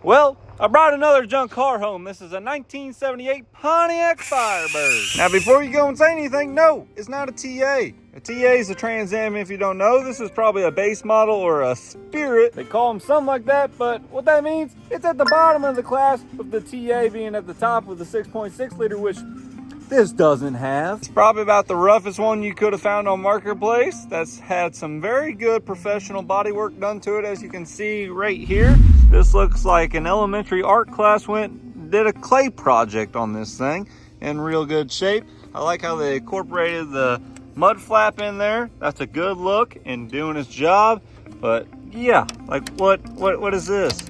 Well, I brought another junk car home. This is a 1978 Pontiac Firebird. Now, before you go and say anything, no, it's not a TA. A TA is a Trans Am. If you don't know, this is probably a base model or a Spirit. They call them something like that, but what that means, it's at the bottom of the class, with the TA being at the top with the 6.6 liter, which this doesn't have. It's probably about the roughest one you could have found on Marketplace. That's had some very good professional body work done to it, as you can see right here. This looks like an elementary art class did a clay project on this thing in real good shape. I like how they incorporated the mud flap in there. That's a good look and doing its job. But yeah, like what is this?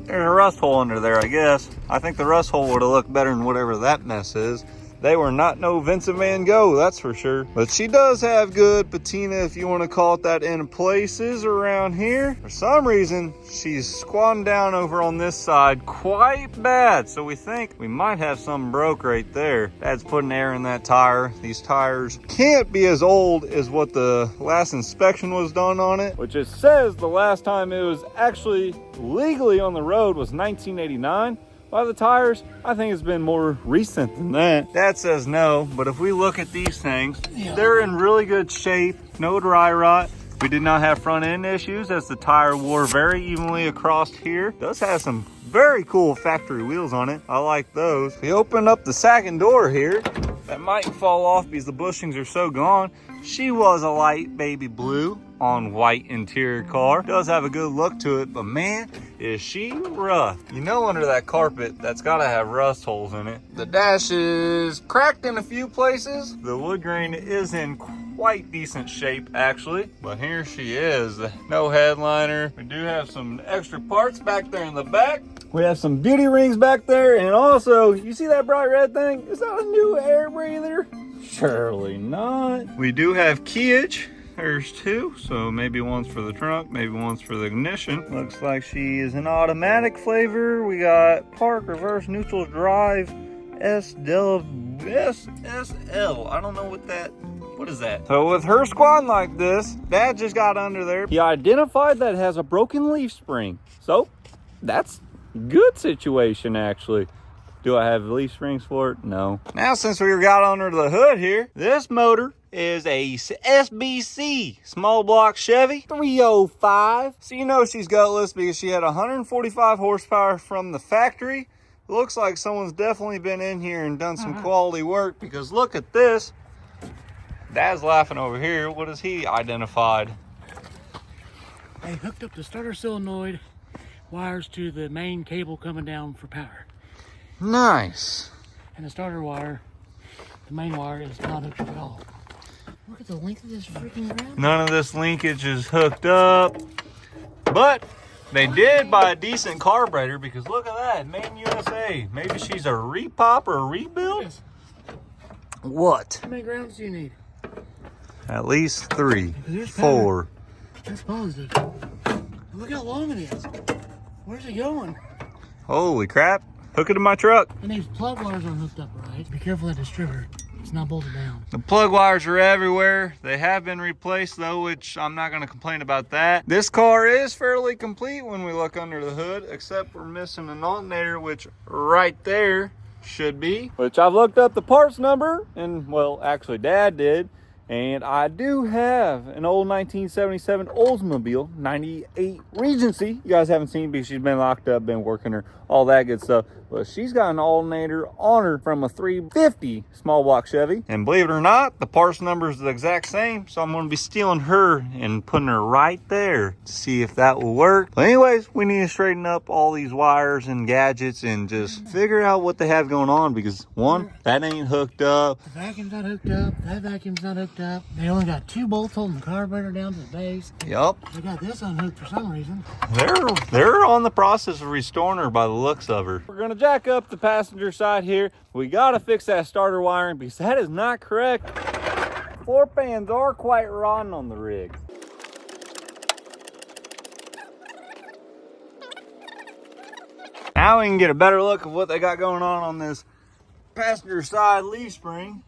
There's a rust hole under there, I guess. I think the rust hole would have looked better than whatever that mess is. They were not no Vincent Van Gogh, that's for sure. But she does have good patina, if you want to call it that, in places around here. For some reason, she's squatting down over on this side quite bad. So we think we might have something broke right there. Dad's putting air in that tire. These tires can't be as old as what the last inspection was done on it, which it says the last time it was actually legally on the road was 1989. By the tires, I think it's been more recent than that. Dad says no, but if we look at these things, they're in really good shape, no dry rot. We did not have front end issues as the tire wore very evenly across here. It does have some very cool factory wheels on it. I like those. If we open up the second door here, that might fall off because the bushings are so gone. She was a light baby blue on white interior car. Does have a good look to it, but man, is she rough. You know, under that carpet, that's gotta have rust holes in it. The dash is cracked in a few places. The wood grain is in quite decent shape, actually. But here she is, no headliner. We do have some extra parts back there in the back. We have some beauty rings back there, and also, you see that bright red thing? Is that a new air breather? Surely not. We do have keyage. There's two, so maybe one's for the trunk, maybe one's for the ignition. Looks like she is an automatic flavor. We got park, reverse, neutral, drive, SSL. I don't know what is that? So with her squatting like this, Dad just got under there. He identified that it has a broken leaf spring. So that's good situation, actually. Do I have leaf springs for it? No. Now, since we got under the hood here, this motor is a SBC small block Chevy 305. So you know she's gutless because she had 145 horsepower from the factory. Looks like someone's definitely been in here and done some quality work, because look at this. Dad's laughing over here. What has he identified? They hooked up the starter solenoid wires to the main cable coming down for power. Nice. And the starter wire, the main wire, is not hooked up at all. Look at the length of this freaking ground. None of this linkage is hooked up, but they did buy a decent carburetor, because look at that, made in USA. Maybe she's a repop or a rebuild? Yes. What? How many grounds do you need? At least 3, There's 4. That's positive. Look how long it is. Where's it going? Holy crap. Hook it to my truck. And these plug wires aren't hooked up right. Be careful of that distributor. It's not bolted down. The plug wires are everywhere. They have been replaced though, which I'm not going to complain about that. This car is fairly complete when we look under the hood, except we're missing an alternator, which right there should be. Which I've looked up the parts number, and well, actually Dad did. And I do have an old 1977 Oldsmobile 98 Regency. You guys haven't seen because she's been locked up, been working her, all that good stuff. But she's got an alternator on her from a 350 small block Chevy. And believe it or not, the parts number is the exact same. So I'm going to be stealing her and putting her right there to see if that will work. But anyways, we need to straighten up all these wires and gadgets and just figure out what they have going on. Because one, that ain't hooked up. The vacuum's not hooked up. That vacuum's not hooked up. They only got 2 bolts holding the carburetor down to the base. Yup. They got this unhooked for some reason. They're on the process of restoring her by the looks of her. We're gonna jack up the passenger side here. We gotta fix that starter wiring because that is not correct. Floor pans are quite rotten on the rig. Now we can get a better look of what they got going on this passenger side leaf spring.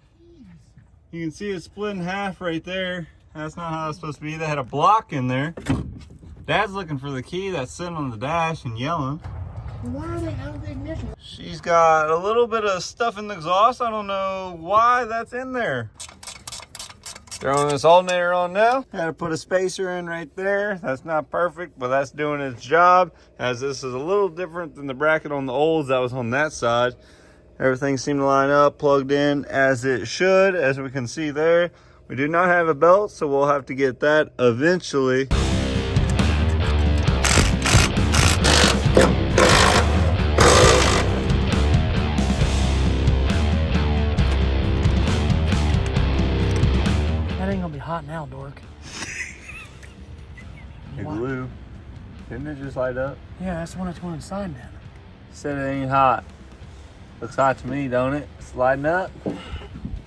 You can see it split in half right there. That's not how it's supposed to be. They had a block in there. Dad's looking for the key that's sitting on the dash and yelling. Why are they out of the ignition? She's got a little bit of stuff in the exhaust. I don't know why that's in there. Throwing this alternator on now. Had to put a spacer in right there. That's not perfect, but that's doing its job, as this is a little different than the bracket on the olds that was on that side. Everything seemed to line up, plugged in as it should, as we can see there. We do not have a belt, so we'll have to get that eventually. Hot now, dork. Hey, glue. Didn't it just light up? Yeah, that's the one that's going inside then. Said it ain't hot. Looks hot to me, don't it? It's lighting up.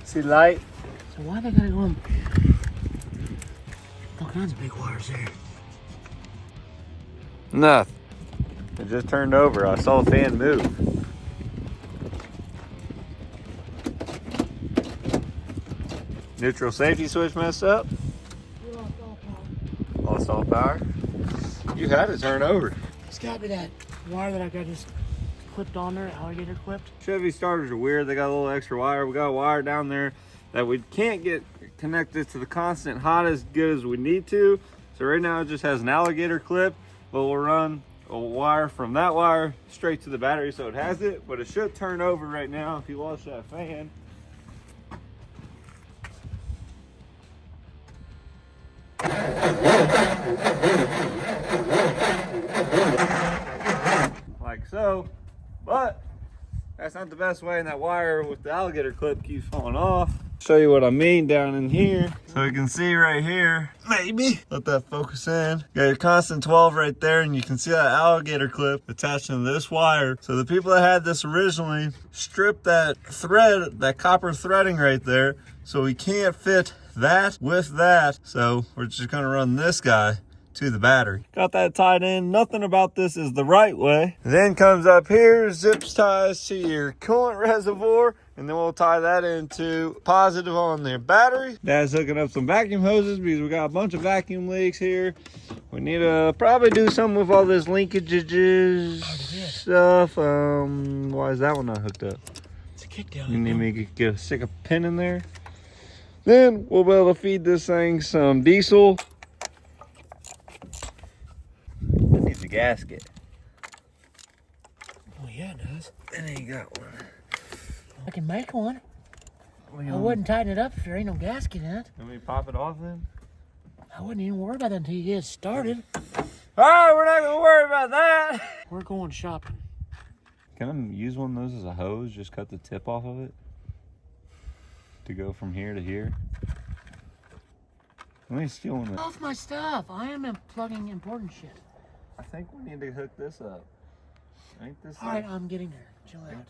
See the light? So why they gotta go on all kinds of big wires there? Nothing. It just turned over. I saw the fan move. Neutral safety switch messed up. Lost all power. You had to turn over. It's got to be that wire that I got just clipped on there, alligator clipped. Chevy starters are weird. They got a little extra wire. We got a wire down there that we can't get connected to the constant hot as good as we need to. So right now it just has an alligator clip, but we'll run a wire from that wire straight to the battery so it has it, but it should turn over right now if you watch that fan. Like so, but that's not the best way, and that wire with the alligator clip keeps falling off. Show you what I mean down in here. So you can see right here, maybe let that focus in. You got your constant 12 right there, and you can see that alligator clip attached to this wire. So the people that had this originally stripped that thread, that copper threading right there, so we can't fit that with that. So we're just gonna run this guy to the battery. Got that tied in. Nothing about this is the right way. Then comes up here, zips ties to your coolant reservoir, and then we'll tie that into positive on their battery. Dad's hooking up some vacuum hoses because we got a bunch of vacuum leaks here. We need to probably do something with all this linkages stuff. Why is that one not hooked up? It's a kick down. You need me to get stick a pin in there. Then we'll be able to feed this thing some diesel. It needs a gasket. Oh yeah, it does. It ain't got one. I can make one. I wouldn't tighten it up if there ain't no gasket in it. Can we pop it off then? I wouldn't even worry about that until you get it started. All right, we're not gonna worry about that. We're going shopping. Can I use one of those as a hose? Just cut the tip off of it to go from here to here. Let me steal one. Off my stuff. I am plugging important shit. I think we need to hook this up. Ain't this? All right, I'm getting there. Chill out.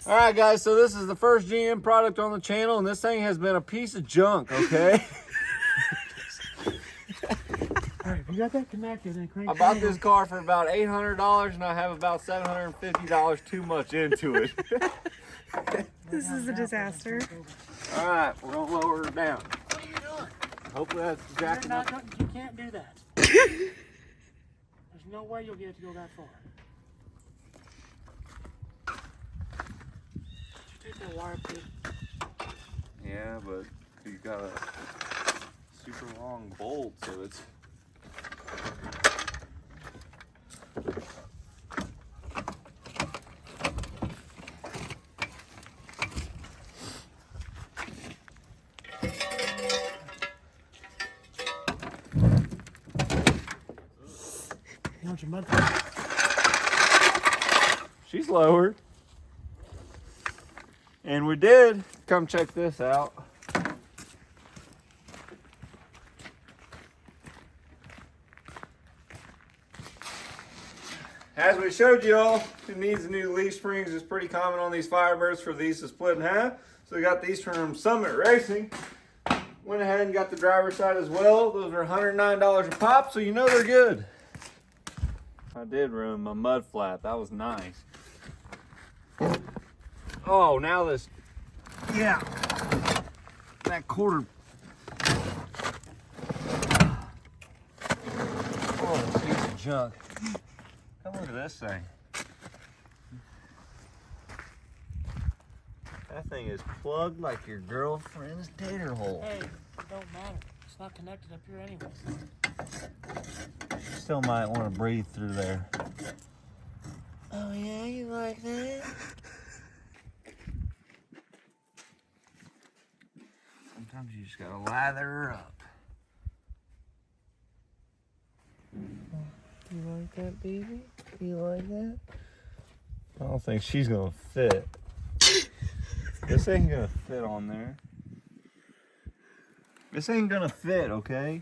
All right, guys. So this is the first GM product on the channel, and this thing has been a piece of junk. Okay. All right, you got that connected and crank. I bought this car for about $800, and I have about $750 too much into it. This is a disaster. All right, we're gonna lower her down. What are you doing? Hopefully that's jacking up. You can't do that. There's no way you'll get it to go that far. Did you take that wire up there? Yeah, but you got a super long bolt, so it's. You want your mud? She's lowered. And we did come check this out. As we showed you all, it needs new leaf springs. It's pretty common on these Firebirds for these to split in half. So we got these from Summit Racing. Went ahead and got the driver's side as well. Those are $109 a pop, so you know they're good. I did ruin my mud flap. That was nice. Oh, now this, yeah, that quarter. junk. Come look at this thing. That thing is plugged like your girlfriend's tater hole. Hey, it don't matter. It's not connected up here anyways. Still might want to breathe through there. Oh yeah, you like that? Sometimes you just gotta lather her up. You like that, baby? You like that? I don't think she's gonna fit. This ain't gonna fit on there. This ain't gonna fit, okay?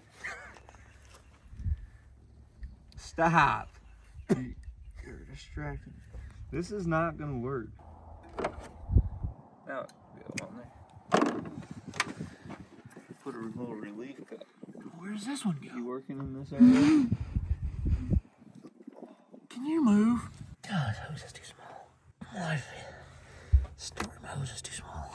Stop. You're distracting. This is not gonna work. Now, go on there. Put a little relief cup. Where does this one go? You working in this area? Can you move? God, this hose is too small. My story, my hose is too small.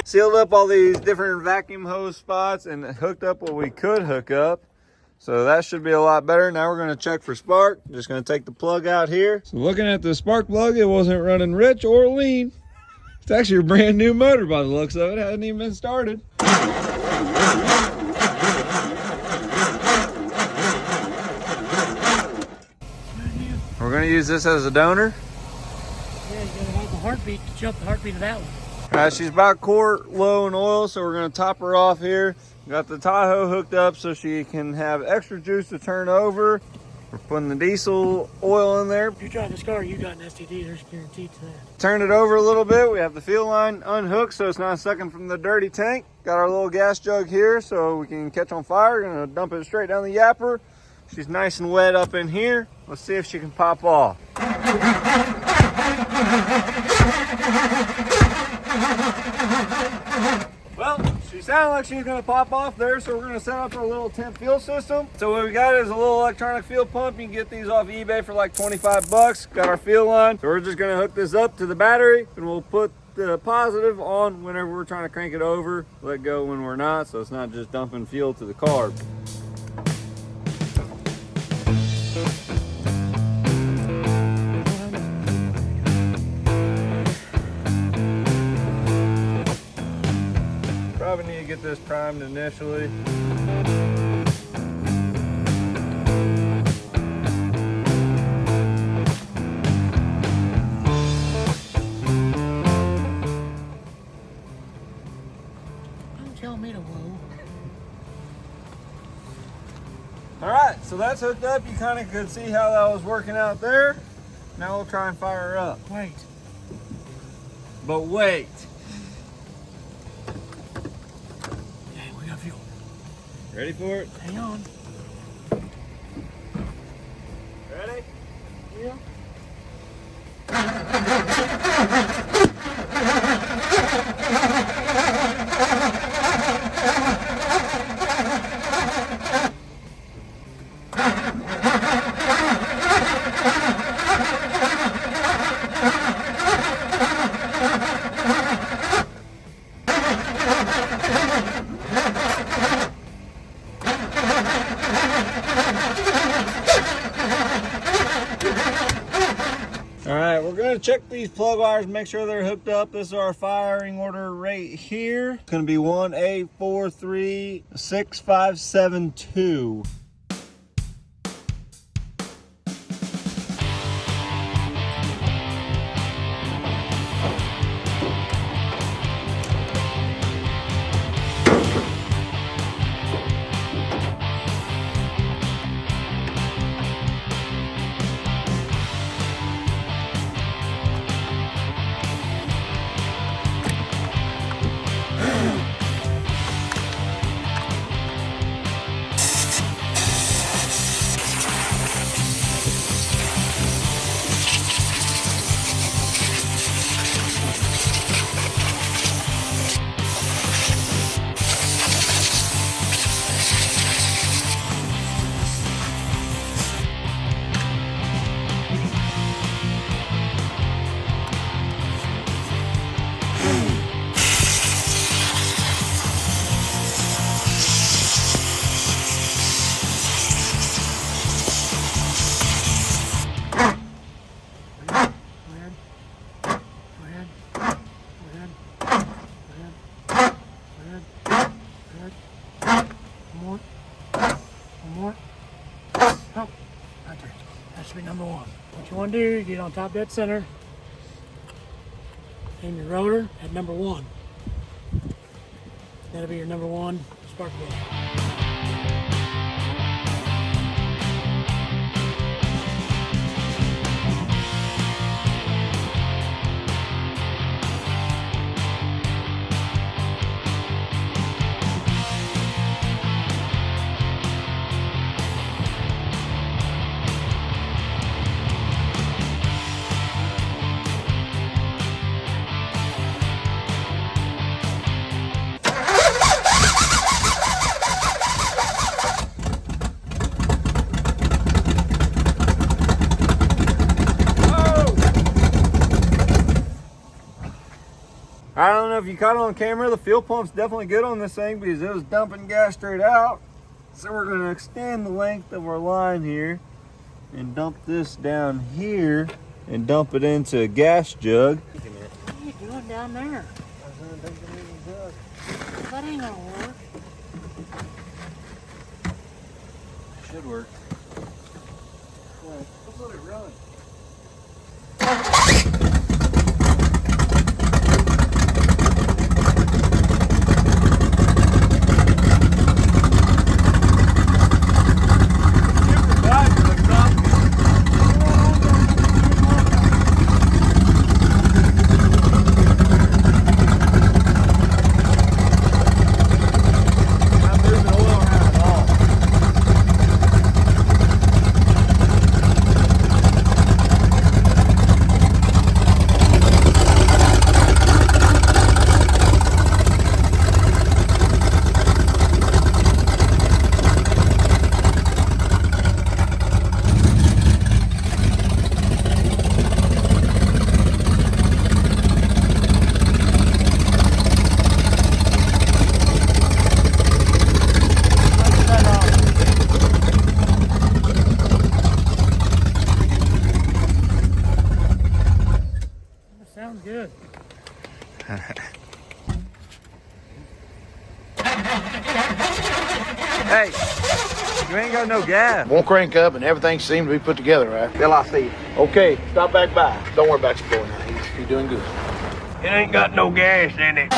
Sealed up all these different vacuum hose spots and hooked up what we could hook up. So that should be a lot better. Now we're gonna check for spark. Just gonna take the plug out here. So looking at the spark plug, it wasn't running rich or lean. It's actually a brand new motor by the looks of it. It hasn't even been started. We're gonna use this as a donor. Yeah, you gotta have the heartbeat to jump the heartbeat of that one. All right, she's about quart low in oil, so we're gonna top her off here. Got the Tahoe hooked up so she can have extra juice to turn over. We're putting the diesel oil in there. If you drive this car, you got an STD, there's guaranteed to that. Turn it over a little bit. We have the fuel line unhooked so it's not sucking from the dirty tank. Got our little gas jug here so we can catch on fire. We're gonna dump it straight down the yapper. She's nice and wet up in here. Let's see if she can pop off. Well, she sounded like she was gonna pop off there, so we're gonna set up our little temp fuel system. So what we got is a little electronic fuel pump. You can get these off eBay for like 25 bucks. Got our fuel line. So we're just gonna hook this up to the battery and we'll put the positive on whenever we're trying to crank it over. Let go when we're not, so it's not just dumping fuel to the carb. Probably need to get this primed initially. Don't tell me to whoa. All right, so that's hooked up. You kind of could see how that was working out there. Now we'll try and fire her up. Wait. But wait. Okay, we got fuel. Ready for it? Hang on. Ready? Yeah. All right, we're gonna check these plug wires, make sure they're hooked up. This is our firing order right here. It's gonna be 1843657 One more. Oh, right there. That should be number one. What you want to do, you get on top dead center. Aim your rotor at number one. That'll be your number one spark plug. I don't know if you caught it on camera, the fuel pump's definitely good on this thing because it was dumping gas straight out. So we're gonna extend the length of our line here and dump this down here and dump it into a gas jug. What are you doing down there? That ain't gonna work. Should work. Let's let it run. Sounds good. Hey, you ain't got no gas. Won't crank up and everything seemed to be put together, right? Till I see it. Okay, stop back by. Don't worry about your boy now. He's doing good. It ain't got no gas in it.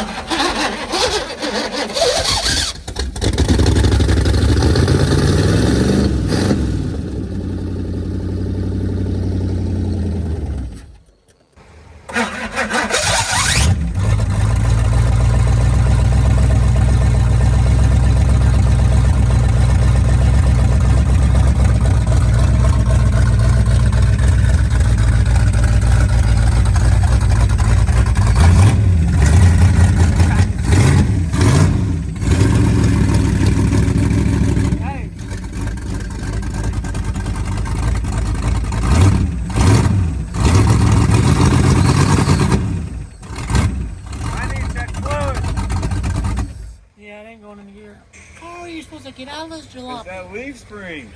How are you supposed to get out of this It's jalopy? that leaf spring.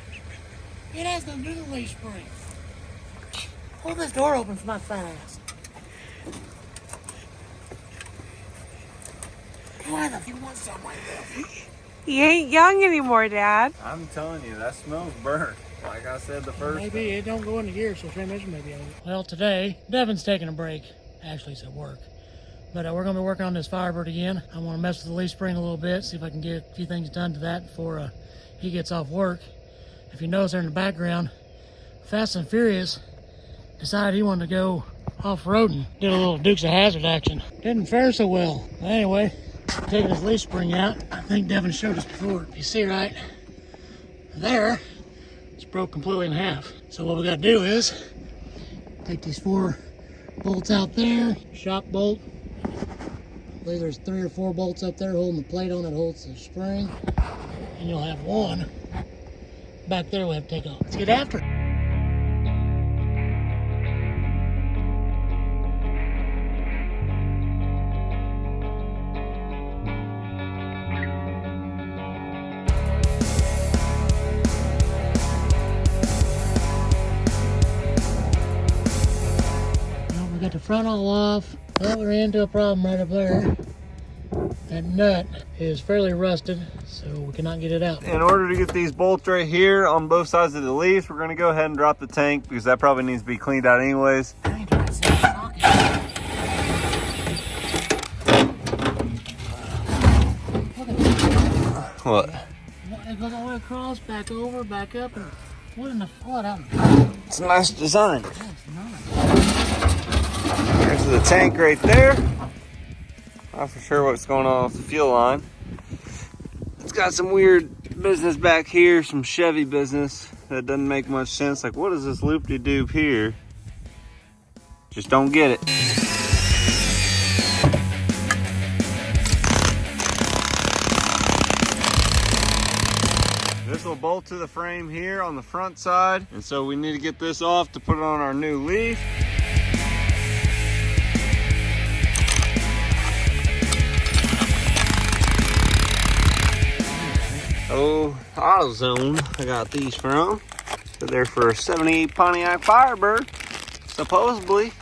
It has nothing to do with leaf spring. Hold this door open for my fat ass. Why the f you want something like this? You ain't young anymore, Dad. I'm telling you, that smells burnt. Like I said the first Maybe it don't go into gear, so transmission may be on. Well, today, Devin's taking a break. Actually, it's at work. But we're going to be working on this Firebird again. I want to mess with the leaf spring a little bit, see if I can get a few things done to that before he gets off work. If you notice there in the background, Fast and Furious decided he wanted to go off-roading. Did a little Dukes of Hazzard action. Didn't fare so well. But anyway, taking his leaf spring out. I think Devin showed us before. If you see right there, it's broke completely in half. So what we got to do is take these 4 bolts out there, shock bolt. I believe there's 3 or 4 bolts up there holding the plate on that holds the spring. And you'll have one back there we have to take off. Let's get after it. Well, we got the front all off. Well, we ran into a problem right up there. That nut is fairly rusted, so we cannot get it out. In order to get these bolts right here on both sides of the leaves, we're going to go ahead and drop the tank because that probably needs to be cleaned out anyways. What? It goes all the way across, back over, back up, and what in the flood out? It's a nice design. Oh, it's not. There's the tank right there. Not for sure what's going on with the fuel line. It's got some weird business back here, some Chevy business that doesn't make much sense. Like, what is this loop-de-doop here? Just don't get it. This will bolt to the frame here on the front side, and so we need to get this off to put it on our new leaf. Oh, AutoZone, I got these from. So they're for a 78 Pontiac Firebird, supposedly.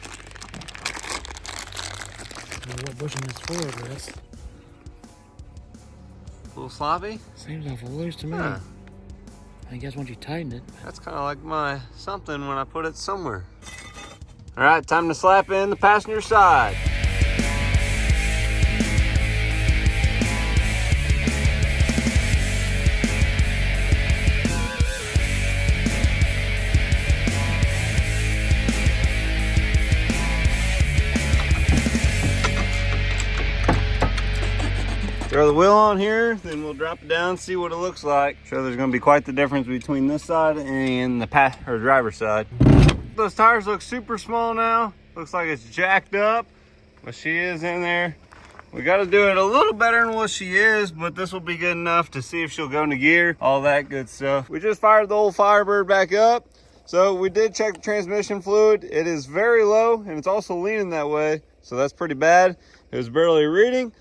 I don't know what bushing this for, but that's... A little sloppy? Seems awful loose to me. Huh. I guess once you tighten it. That's kind of like my something when I put it somewhere. All right, time to slap in the passenger side. Throw the wheel on here, then we'll drop it down, see what it looks like. Sure, there's gonna be quite the difference between this side and the driver's side. Those tires look super small now. Looks like it's jacked up, but she is in there. We gotta do it a little better than what she is, but this will be good enough to see if she'll go into gear, all that good stuff. We just fired the old Firebird back up. So we did check the transmission fluid. It is very low and it's also leaning that way. So that's pretty bad. It was barely reading.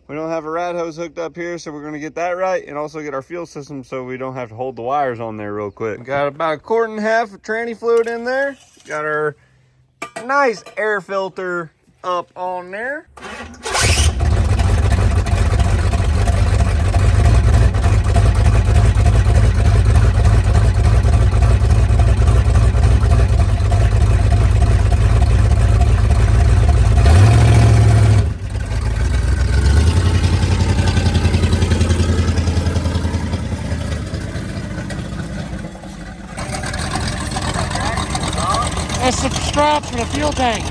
We don't have a rat hose hooked up here, so we're gonna get that right and also get our fuel system so we don't have to hold the wires on there real quick. We got about a quart and a half of tranny fluid in there. Got our nice air filter up on there. That's the straps for the fuel tank.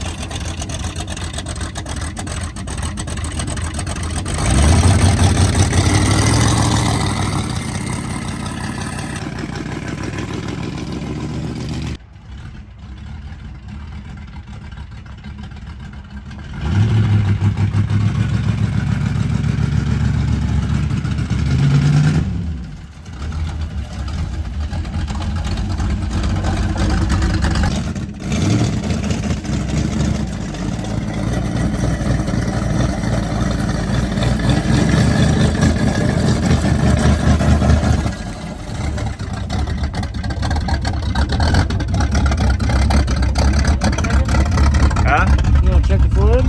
Check the fluid.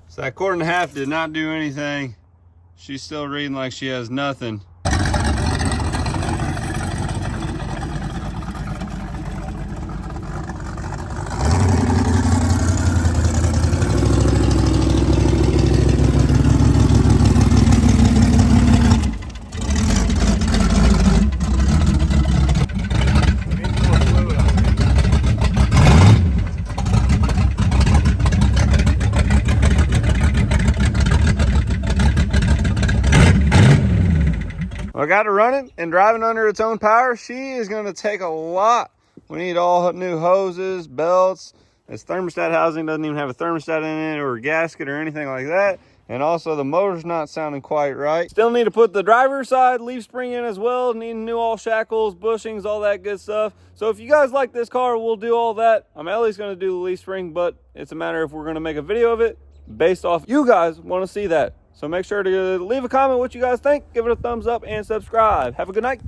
So that quart and a half did not do anything. She's still reading like she has nothing. I got it running and driving under its own power. She is going to take a lot. We need all new hoses, belts. This thermostat housing doesn't even have a thermostat in it or a gasket or anything like that. And also the motor's not sounding quite right. Still need to put the driver's side leaf spring in as well. Need new all shackles, bushings, all that good stuff. So if you guys like this car, we'll do all that. I'm at least going to do the leaf spring, but it's a matter if we're going to make a video of it based off you guys want to see that. So make sure to leave a comment what you guys think, give it a thumbs up, and subscribe. Have a good night.